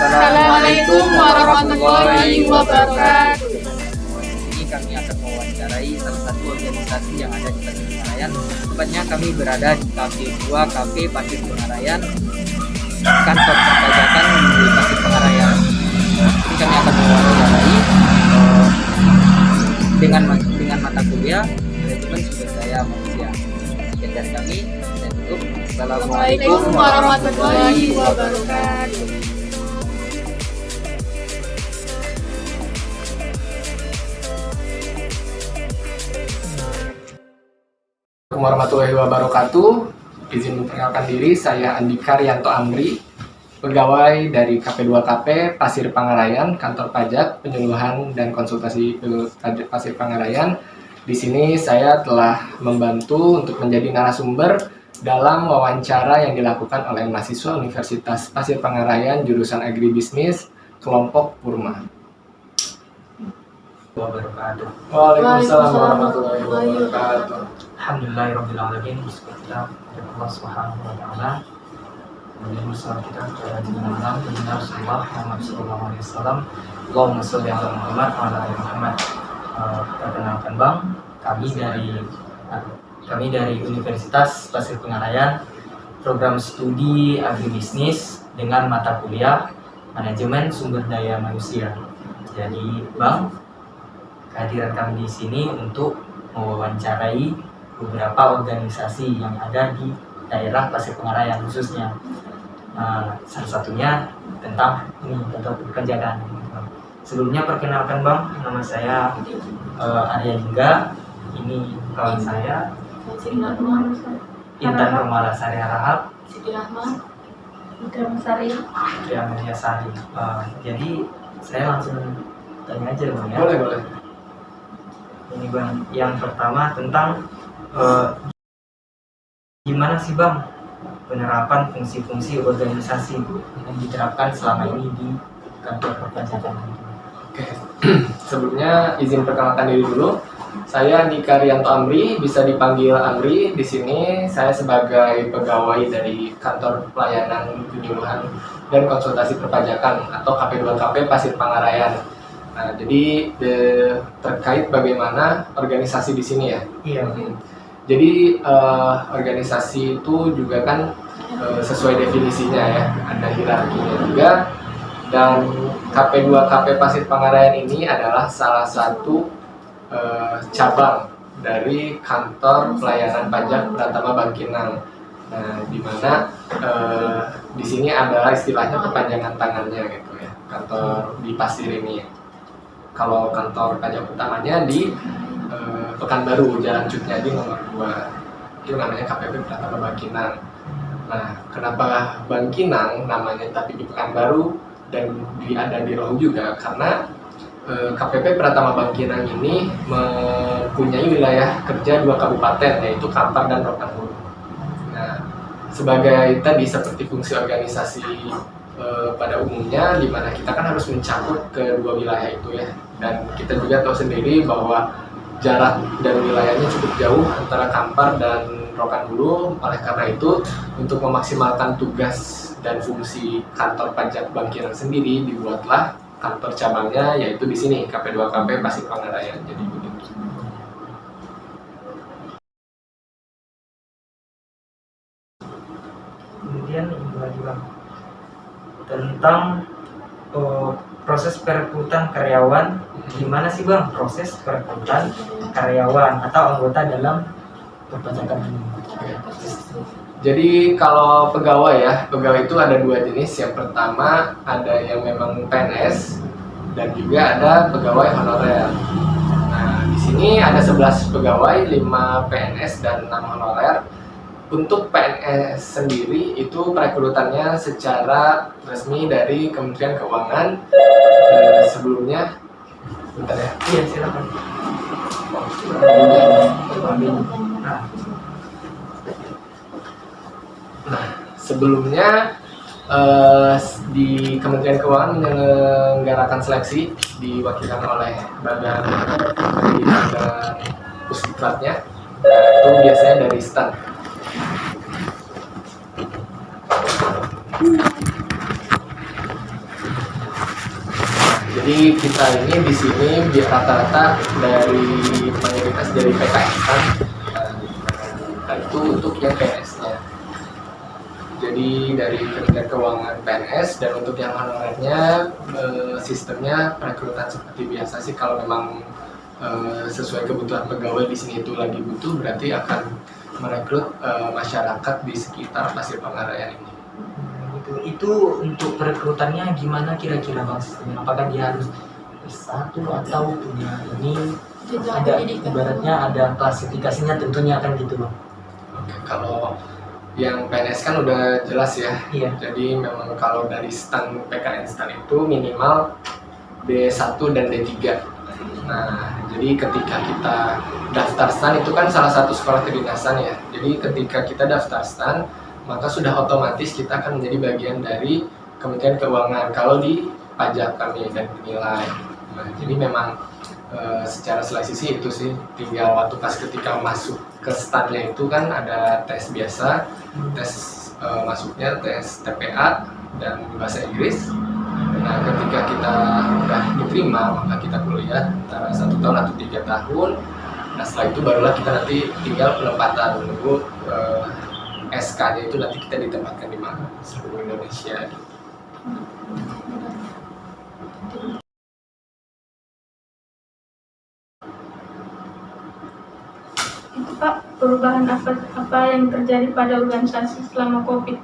Assalamualaikum warahmatullahi wabarakatuh. Ini kami akan mewawancarai salah satu organisasi yang ada di Pasir Pengarayan. Tepatnya kami berada di Kafe 2 Kafe Pasir Pengarayan, kantor perpajakan di Pasir Pengarayan. Ini kami akan mewawancarai dengan mata kuliah manajemen sumber daya manusia. Sekian dari kami dan tutup. Assalamualaikum warahmatullahi wabarakatuh. Assalamualaikum warahmatullahi wabarakatuh. Izin memperkenalkan diri, saya Andika Rianto Amri, pegawai dari KP2KP Pasir Pengarayan, kantor pajak, penyuluhan dan konsultasi pajak Pasir Pengarayan. Di sini saya telah membantu untuk menjadi narasumber dalam wawancara yang dilakukan oleh mahasiswa Universitas Pasir Pengarayan jurusan Agribisnis kelompok Purma. Waalaikumsalam warahmatullahi wabarakatuh. Alhamdulillahirrahmanirrahim. Bismillah. Allah subhanahu wa ta'ala. Kemudian salam kita kepada Nabi Rasulullah Muhammad sallallahu alaihi wasallam. Allahumma sholli ala Muhammad wa ala ali Muhammad. Perkenalkan Bang, kami dari Universitas Pasir Pengarayan, program studi agribisnis dengan mata kuliah manajemen sumber daya manusia. Jadi Bang, kehadiran kami di sini untuk mewawancarai beberapa organisasi yang ada di daerah Pasir Pengarayan khususnya. Salah satunya tentang pekerjaan. Sebelumnya perkenalkan Bang, nama saya Arya Hingga. Ini kawan saya Intan Romala Sari Harahap, Siti Rahman, Mulia Sari. Jadi saya langsung tanya aja Bang ya. Boleh. Ini Bang, yang pertama tentang gimana sih Bang penerapan fungsi-fungsi organisasi yang diterapkan selama ini di kantor perpajakan? Oke. Sebelumnya izin perkenalkan diri dulu. Saya Andika Rianto Amri, bisa dipanggil Amri. Di sini saya sebagai pegawai dari kantor pelayanan penyuluhan dan konsultasi perpajakan atau KP2KP Pasir Pengarayan. Nah, jadi terkait bagaimana organisasi di sini ya. Iya. Jadi organisasi itu juga kan sesuai definisinya ya, ada hierarkinya juga. Dan KP2KP Pasir Pengarayan ini adalah salah satu cabang dari kantor pelayanan pajak Pratama Bangkinang. Nah, di mana di sini adalah istilahnya kepanjangan tangannya gitu ya, kantor di Pasir ini. Kalau kantor pajak utamanya di Pekanbaru, Jalan Cutnyadi nomor 2. Itu namanya KPP Pratama Bangkinang. Nah, kenapa Bangkinang namanya tapi di Pekanbaru dan ada di Rohu juga? Karena KPP Pratama Bangkinang ini mempunyai wilayah kerja 2 kabupaten, yaitu Kampar dan Rokan-Hulu. Nah, sebagai tadi seperti fungsi organisasi pada umumnya, di mana kita kan harus mencakup kedua wilayah itu ya. Dan kita juga tahu sendiri bahwa jarak dan wilayahnya cukup jauh antara Kampar dan Rokan-Hulu. Oleh karena itu, untuk memaksimalkan tugas dan fungsi kantor pajak Bangkinang sendiri, dibuatlah kantor cabangnya, yaitu di sini KP2KP Pasir Pengarayan. Jadi begitu. Kemudian ini lagi Bang, tentang proses perekrutan karyawan. Gimana sih Bang proses perekrutan karyawan atau anggota dalam perpajakan ini? Jadi kalau pegawai ya, pegawai itu ada 2 jenis. Yang pertama ada yang memang PNS dan juga ada pegawai honorer. Nah, di sini ada 11 pegawai, 5 PNS dan 6 honorer. Untuk PNS sendiri itu perekrutannya secara resmi dari Kementerian Keuangan. Sebelumnya, bentar ya. Iya silakan. Nah, sebelumnya di Kementerian Keuangan menyelenggarakan seleksi diwakilkan oleh badan Pusdiklatnya. Nah, itu biasanya dari STAN. Jadi kita ini di sini rata-rata dari mayoritas dari PKS kan, dan itu untuk yang PNS-nya. Jadi dari Kementerian Keuangan PNS, dan untuk yang honorernya sistemnya perekrutan seperti biasa sih. Kalau memang sesuai kebutuhan pegawai di sini itu lagi butuh, berarti akan merekrut masyarakat di sekitar Pasir Pangarayan ini. Itu untuk perekrutannya gimana kira-kira Bang sistemnya? Apakah dia harus S1 atau punya ini Jenjang ada pendidikan. ibaratnya ada klasifikasinya tentunya kan gitu Bang? Oke, kalau yang PNS kan udah jelas ya. Iya. Jadi memang kalau dari stan PKN stan itu minimal D1 dan D3. Nah, jadi ketika kita daftar stan itu kan salah satu sekolah kedinasan ya. Jadi ketika kita daftar stan, maka sudah otomatis kita akan menjadi bagian dari Kementerian Keuangan kalau di pajak kami dan penilai. Nah, jadi memang secara seleksi sih itu sih, tinggal waktu pas ketika masuk ke stannya itu kan ada tes biasa, tes masuknya tes TPA dan bahasa Inggris. Nah, ketika kita udah diterima, maka kita kuliah antara 1 tahun atau 3 tahun. Nah, setelah itu barulah kita nanti tinggal penempatan, menunggu SK-nya itu nanti kita ditempatkan di mana seluruh Indonesia. Itu Pak, perubahan apa yang terjadi pada organisasi selama COVID?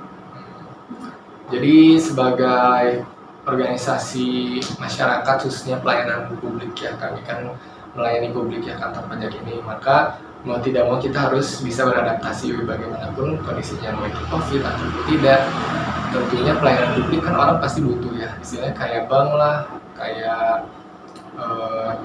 Jadi sebagai organisasi masyarakat khususnya pelayanan publik ya, kami kan melayani publik ya kantor pajak ini, maka mau tidak mau kita harus bisa beradaptasi bagaimanapun kondisinya, mau itu COVID atau tidak. Tentunya pelayanan publik kan orang pasti butuh ya, istilahnya kayak bank lah, kayak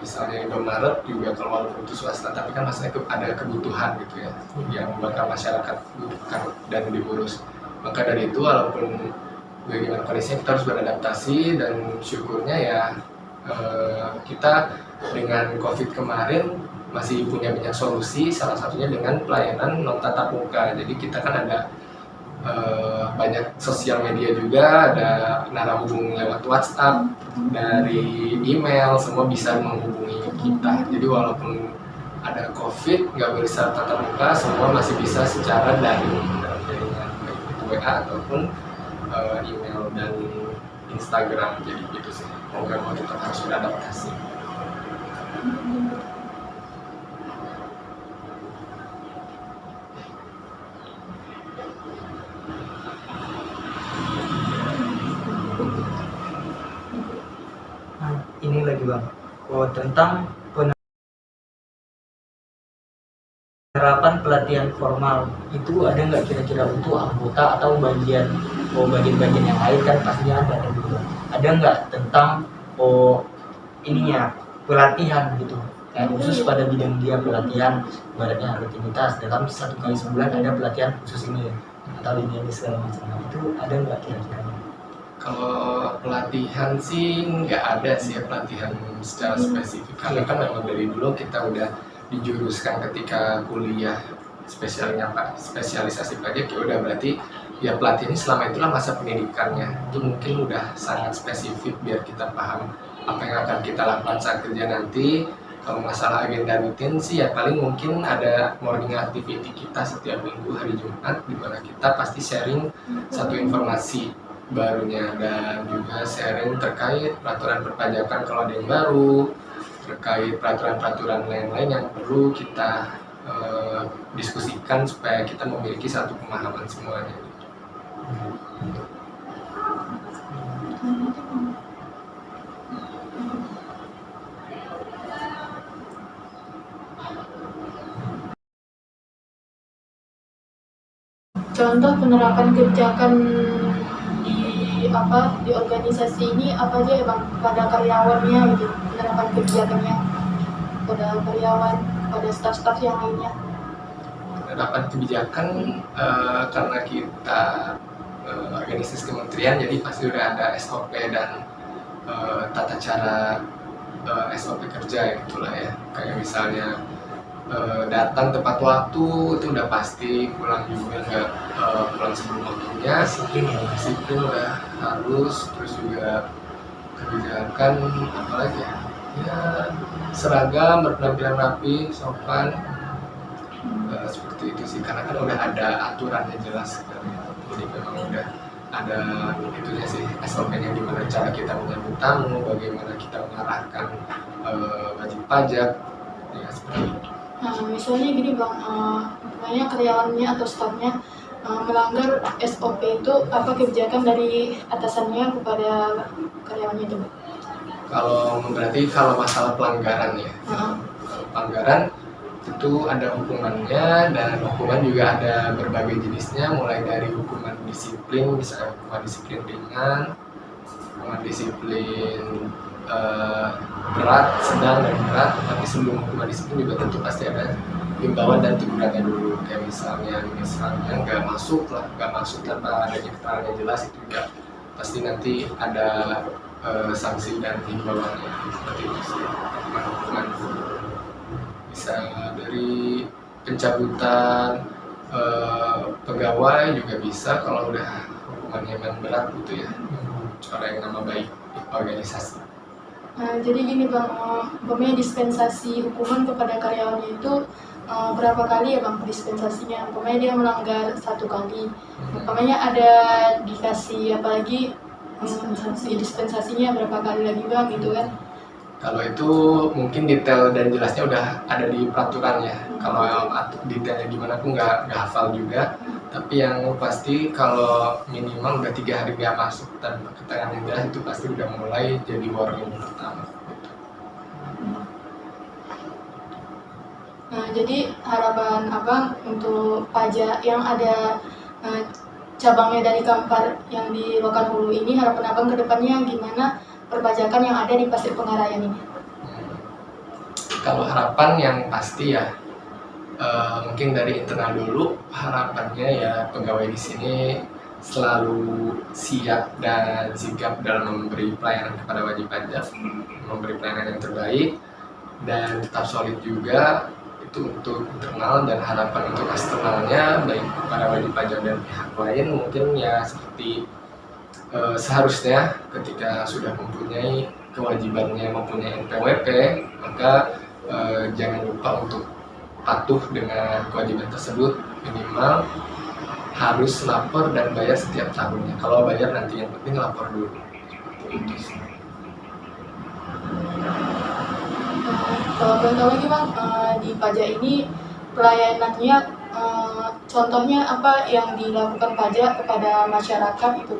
misalnya Indomaret juga, kalau walaupun itu swasta tapi kan maksudnya ada kebutuhan gitu ya yang bakal masyarakat butuhkan dan diurus. Maka dari itu walaupun bagaimana kondisinya kita harus beradaptasi, dan syukurnya ya kita dengan COVID kemarin masih punya banyak solusi, salah satunya dengan pelayanan non tatap muka. Jadi kita kan ada banyak sosial media juga, ada narahubung lewat WhatsApp, dari email, semua bisa menghubungi kita. Jadi walaupun ada COVID, nggak bisa tatap muka, semua masih bisa secara daring dalam jaringan, baik itu WA ataupun email dan Instagram. Jadi gitu sih, mau nggak mau kita harus beradaptasi. Nah, ini lagi Bang, tentang penerapan pelatihan formal itu ada nggak kira-kira untuk anggota atau bagian-bagian yang lain kan pastinya ada gitu. Ada nggak tentang ininya pelatihan gitu, kayak khusus pada bidang dia pelatihan, ibaratnya rutinitas dalam 1 kali sebulan ada pelatihan khusus ini atau ini segala macam. Nah, itu ada nggak kira-kira? Kalau pelatihan sih nggak ada sih ya, pelatihan secara spesifik, karena kan memang dari dulu kita udah dijuruskan ketika kuliah spesialisasi pajak, ya udah berarti ya pelatihan selama itulah masa pendidikannya, itu mungkin udah sangat spesifik biar kita paham apa yang akan kita lakukan saat kerja nanti. Kalau masalah agenda rutin sih ya paling mungkin ada morning activity kita setiap minggu hari Jumat, di mana kita pasti sharing satu informasi barunya, dan juga sharing terkait peraturan perpajakan kalau ada yang baru, terkait peraturan-peraturan lain-lain yang perlu kita diskusikan supaya kita memiliki satu pemahaman semuanya. Contoh penerapan kebijakan di organisasi ini apa aja ya Bang, pada karyawannya gitu, penerapan kebijakannya pada karyawan, pada staf-staf yang lainnya. Penerapan kebijakan karena kita organisasi kementerian, jadi pasti udah ada SOP dan tata cara SOP kerja gitulah ya, kayak misalnya datang tepat waktu itu udah pasti, pulang juga nggak pulang sebelum waktunya, disiplin udah harus, terus juga kebijakan apa lagi ya? Ya seragam, berpenampilan rapi, sopan, seperti itu sih. Karena kan udah ada aturannya jelas kan. Jadi memang udah ada itunya sih, SOP-nya gimana cara kita menyambut tamu, bagaimana kita mengarahkan wajib pajak, ya seperti itu. Nah, misalnya gini Bang, namanya karyawannya atau stafnya melanggar SOP itu, apa kebijakan dari atasannya kepada karyawannya itu? Kalau berarti kalau masalah pelanggaran ya, kalau pelanggaran itu ada hukumannya, dan hukuman juga ada berbagai jenisnya, mulai dari hukuman disiplin, misalnya hukuman disiplin ringan, hukuman disiplin berat, sedang, dan berat. Tapi sebelum hukuman disiplin juga tentu pasti ada himbauan dan tegurannya dulu. Kayak misalnya nggak masuk tanpa adanya keterangan yang jelas, itu juga pasti nanti ada sanksi dan himbauannya. Seperti itu sih hukuman. Bisa dari pencabutan pegawai juga bisa kalau udah hukumannya memang berat gitu ya, coreng nama baik organisasi. Nah, jadi gini Bang, umpamanya dispensasi hukuman kepada karyawannya itu berapa kali ya Bang dispensasinya? Umpamanya dia melanggar 1 kali, umpamanya ada dikasih apalagi dispensasinya berapa kali lagi Bang gitu kan? Kalau itu mungkin detail dan jelasnya udah ada di peraturan ya. Kalau detailnya gimana aku nggak hafal juga. Tapi yang pasti kalau minimal udah 3 hari nggak masuk tanpa keterangan yang jelas, itu pasti udah mulai jadi warning pertama. Nah, jadi harapan Abang untuk pajak yang ada cabangnya dari Kampar yang di Rokan Hulu ini, harapan Abang ke depannya gimana perpajakan yang ada di Pasir Pengarayan ini? Kalau harapan yang pasti ya, mungkin dari internal dulu, harapannya ya pegawai di sini selalu siap dan sigap dalam memberi pelayanan kepada wajib pajak, memberi pelayanan yang terbaik, dan tetap solid juga. Itu untuk internal, dan harapan untuk eksternalnya baik para wajib pajak dan pihak lain mungkin ya seperti seharusnya ketika sudah mempunyai kewajibannya, mempunyai NPWP, maka jangan lupa untuk patuh dengan kewajiban tersebut. Minimal harus lapor dan bayar setiap tahunnya. Kalau bayar nanti, yang penting lapor dulu. Itu sih. Kalau boleh tahu lagi Bang, di pajak ini pelayanannya contohnya apa yang dilakukan pajak kepada masyarakat itu?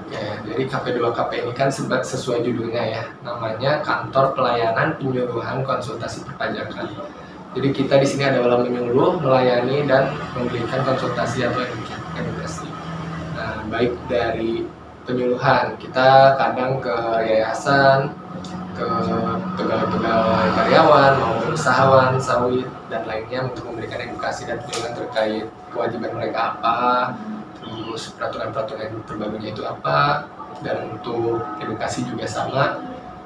Ya, jadi KP2KP ini kan sesuai judulnya ya, namanya Kantor Pelayanan Penyuluhan Konsultasi Perpajakan. Jadi kita di sini adalah menyuluh, melayani, dan memberikan konsultasi atau edukasi. Nah, baik dari penyuluhan, kita kadang ke yayasan, ke pegawai-pegawai karyawan, maupun usahawan, sawit, dan lainnya untuk memberikan edukasi dan penyuluhan terkait kewajiban mereka apa, terus peraturan-peraturan yang terbarunya itu apa. Dan untuk edukasi juga sama,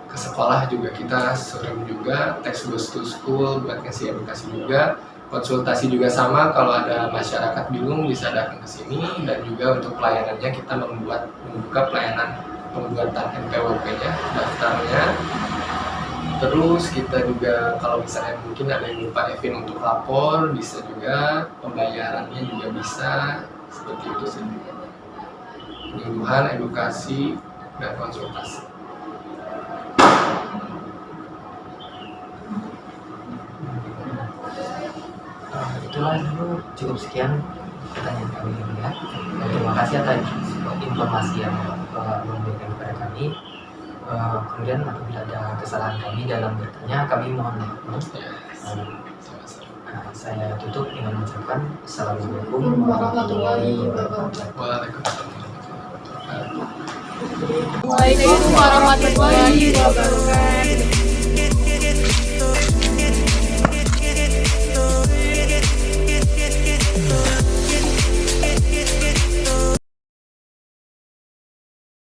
ke sekolah juga kita sering juga text goes to school buat ngasih edukasi juga. Konsultasi juga sama, kalau ada masyarakat bingung bisa datang ke sini. Dan juga untuk pelayanannya kita membuka pelayanan pembuatan NPWP-nya, daftarnya. Terus kita juga kalau misalnya mungkin ada yang lupa Evin untuk lapor, bisa juga. Pembayarannya juga bisa. Seperti itu sih. Penyuluhan, edukasi, dan konsultasi. Itulah dulu, cukup sekian pertanyaan kami ya. Dan terima kasih atas informasi yang memberikan kepada kami. Kemudian apabila ada kesalahan kami dalam bertanya, kami mohon maaf. Saya tutup dengan mengucapkan Assalamualaikum warahmatullahi wabarakatuh. Waalaikumsalam warahmatullahi wabarakatuh. Waalaikumsalam warahmatullahi wabarakatuh.